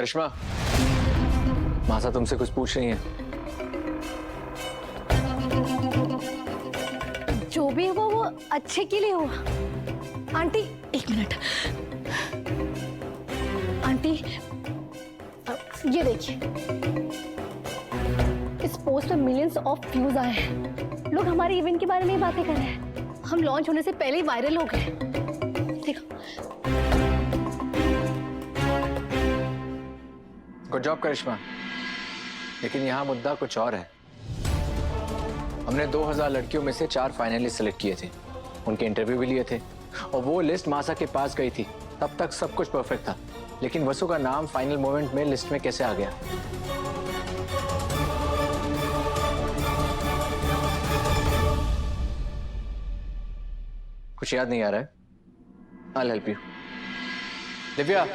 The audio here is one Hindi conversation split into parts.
करिश्मा, मासा तुमसे कुछ पूछ रही है। जो भी हुआ वो अच्छे के लिए हुआ। आंटी एक मिनट। आंटी ये देखिए, इस पोस्ट में मिलियंस ऑफ व्यूज आए हैं। लोग हमारे इवेंट के बारे में ही बातें कर रहे हैं। हम लॉन्च होने से पहले ही वायरल हो गए। देखो। गुड जॉब करिश्मा, लेकिन यहाँ मुद्दा कुछ और है। हमने 2000 लड़कियों में से 4 फाइनलिस्ट सेलेक्ट किए थे, उनके इंटरव्यू भी लिए थे और वो लिस्ट मासा के पास गई थी। तब तक सब कुछ परफेक्ट था, लेकिन वसु का नाम फाइनल मोमेंट में लिस्ट में कैसे आ गया? कुछ याद नहीं आ रहा है? I'll help you. दिव्या,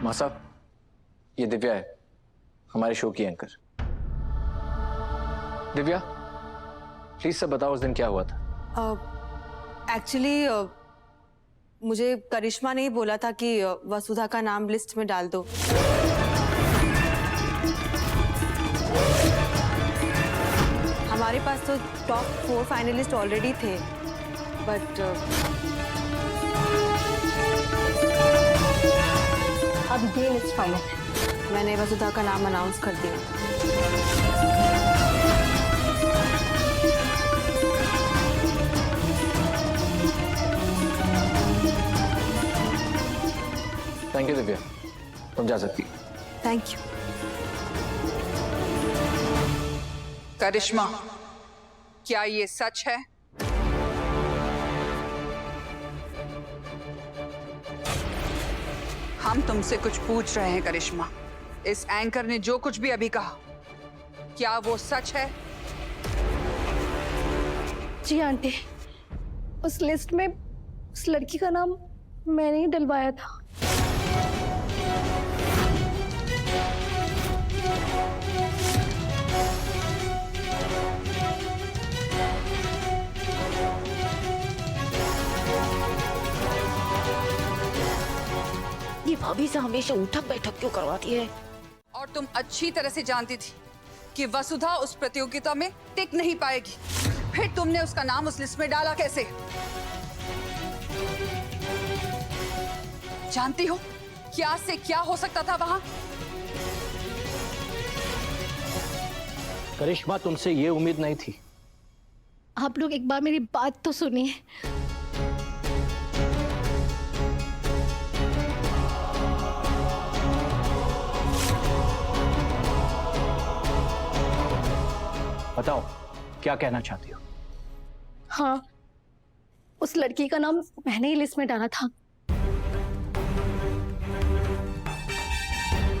मासा, ये दिव्या है, हमारे शो की एंकर। दिव्या, प्लीज सब बताओ उस दिन क्या हुआ था। एक्चुअली मुझे करिश्मा ने ही बोला था कि वसुधा का नाम लिस्ट में डाल दो। हमारे पास तो टॉप 4 फाइनलिस्ट ऑलरेडी थे, बट अब ये लिस्ट फाइनल है। मैंने वसुधा का नाम अनाउंस कर दिया। थैंक यू दिव्या, तुम जा सकती। Thank you. करिश्मा, क्या ये सच है? हम तुमसे कुछ पूछ रहे हैं करिश्मा। इस एंकर ने जो कुछ भी अभी कहा, क्या वो सच है? जी आंटी, उस लिस्ट में उस लड़की का नाम मैंने ही डलवाया था। ये भाभी से हमेशा उठक बैठक क्यों करवाती है? और तुम अच्छी तरह से जानती थी कि वसुधा उस प्रतियोगिता में टिक नहीं पाएगी, फिर तुमने उसका नाम उस लिस्ट में डाला कैसे? जानती हो क्या से क्या हो सकता था वहां? करिश्मा, तुमसे ये उम्मीद नहीं थी। आप लोग एक बार मेरी बात तो सुनिए। बताओ, क्या कहना चाहती हो? हाँ, उस लड़की का नाम मैंने ही लिस्ट में डाला था,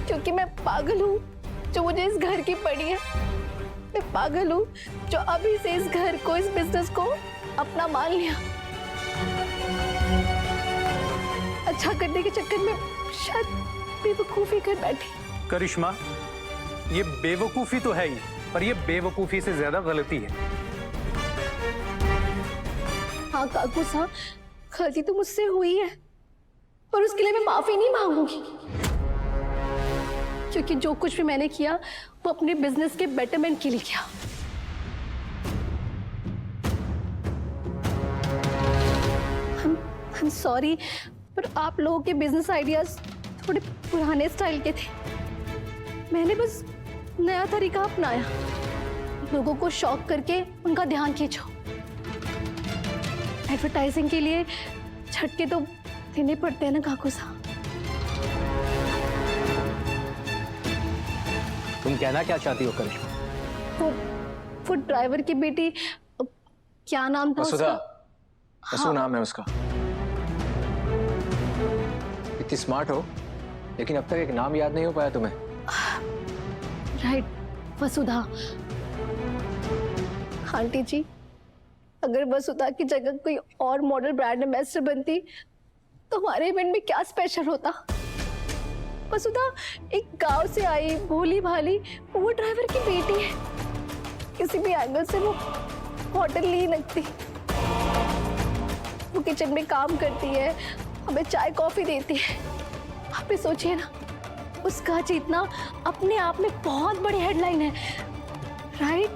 क्योंकि मैं पागल हूँ जो मुझे इस घर की पड़ी है। मैं पागल हूँ जो अभी से इस घर को, इस बिजनेस को अपना मान लिया। अच्छा करने के चक्कर में शायद बेवकूफी कर बैठी। करिश्मा, ये बेवकूफी तो है ही, पर ये बेवकूफी से ज्यादा गलती है। हाँ काकू साहब, गलती तो मुझसे हुई है, पर उसके लिए मैं माफी नहीं मांगूंगी, क्योंकि जो कुछ भी मैंने किया वो अपने बिजनेस के बेटरमेंट के लिए किया। I'm सॉरी, पर आप लोगों के बिजनेस आइडियाज थोड़े पुराने स्टाइल के थे। मैंने बस नया तरीका अपनाया, लोगों को शॉक करके उनका ध्यान खींचो। एडवर्टाइजिंग के लिए झटके तो देने पड़ते हैं ना काकू साहब। तुम कहना क्या चाहती हो करिश्मा? वो ड्राइवर की बेटी, क्या नाम था वसुधा। उसका? वसु नाम है उसका। इतनी स्मार्ट हो, लेकिन अब तक एक नाम याद नहीं हो पाया तुम्हें। राइट, वसुधा। आंटी जी, अगर वसुधा की जगह कोई और मॉडल ब्रांड एम्बेसडर बनती तो हमारे इवेंट में क्या स्पेशल होता। वसुधा एक गांव से आई, भोली भाली, वो ड्राइवर की बेटी है। किसी भी एंगल से वो होटल नहीं लगती। वो किचन में काम करती है, हमें चाय कॉफी देती है। आप भी सोचिए ना, उसका जीतना अपने आप में बहुत बड़ी हेडलाइन है, राइट?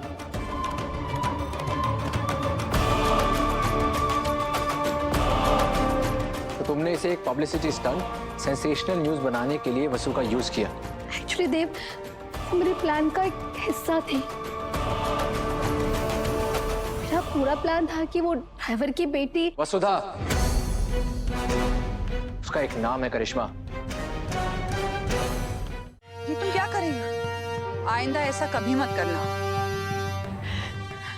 तो तुमने इसे एक पब्लिसिटी स्टंट, सेंसेशनल न्यूज बनाने के लिए वसु का यूज किया। एक्चुअली देव, वो मेरे प्लान का एक हिस्सा थी। मेरा पूरा प्लान था कि वो ड्राइवर की बेटी। वसुधा, उसका एक नाम है करिश्मा। ये तुम क्या कर रही हो? आइंदा ऐसा कभी मत करना।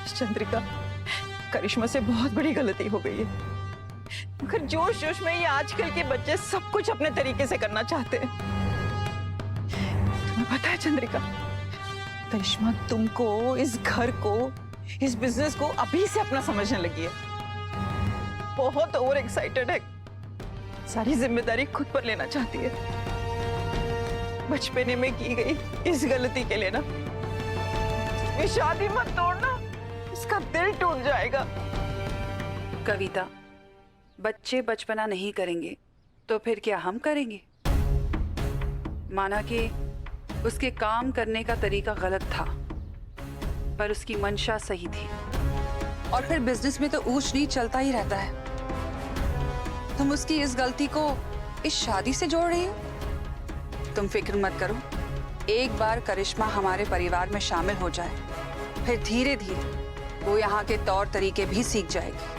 चंद्रिका, करिश्मा से बहुत बड़ी गलती हो गई है। मगर जोश जोश में ये आजकल के बच्चे सब कुछ अपने तरीके से करना चाहते हैं। तुम्हें पता है चंद्रिका, करिश्मा तुमको, इस घर को, इस बिजनेस को अभी से अपना समझने लगी है। बहुत ओवर एक्साइटेड है, सारी जिम्मेदारी खुद पर लेना चाहती है। बचपने में की गई इस गलती के लिए ना, ये शादी मत तोड़ना, इसका दिल टूट जाएगा। कविता, बच्चे बचपना नहीं करेंगे तो फिर क्या हम करेंगे? माना कि उसके काम करने का तरीका गलत था, पर उसकी मंशा सही थी। और फिर बिजनेस में तो ऊंच नीच चलता ही रहता है। तुम उसकी इस गलती को इस शादी से जोड़ रही हो? तुम फिक्र मत करो, एक बार करिश्मा हमारे परिवार में शामिल हो जाए, फिर धीरे धीरे वो यहाँ के तौर तरीके भी सीख जाएगी।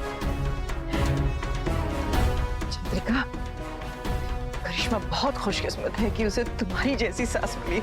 चंद्रिका, करिश्मा बहुत खुशकिस्मत है कि उसे तुम्हारी जैसी सास मिली।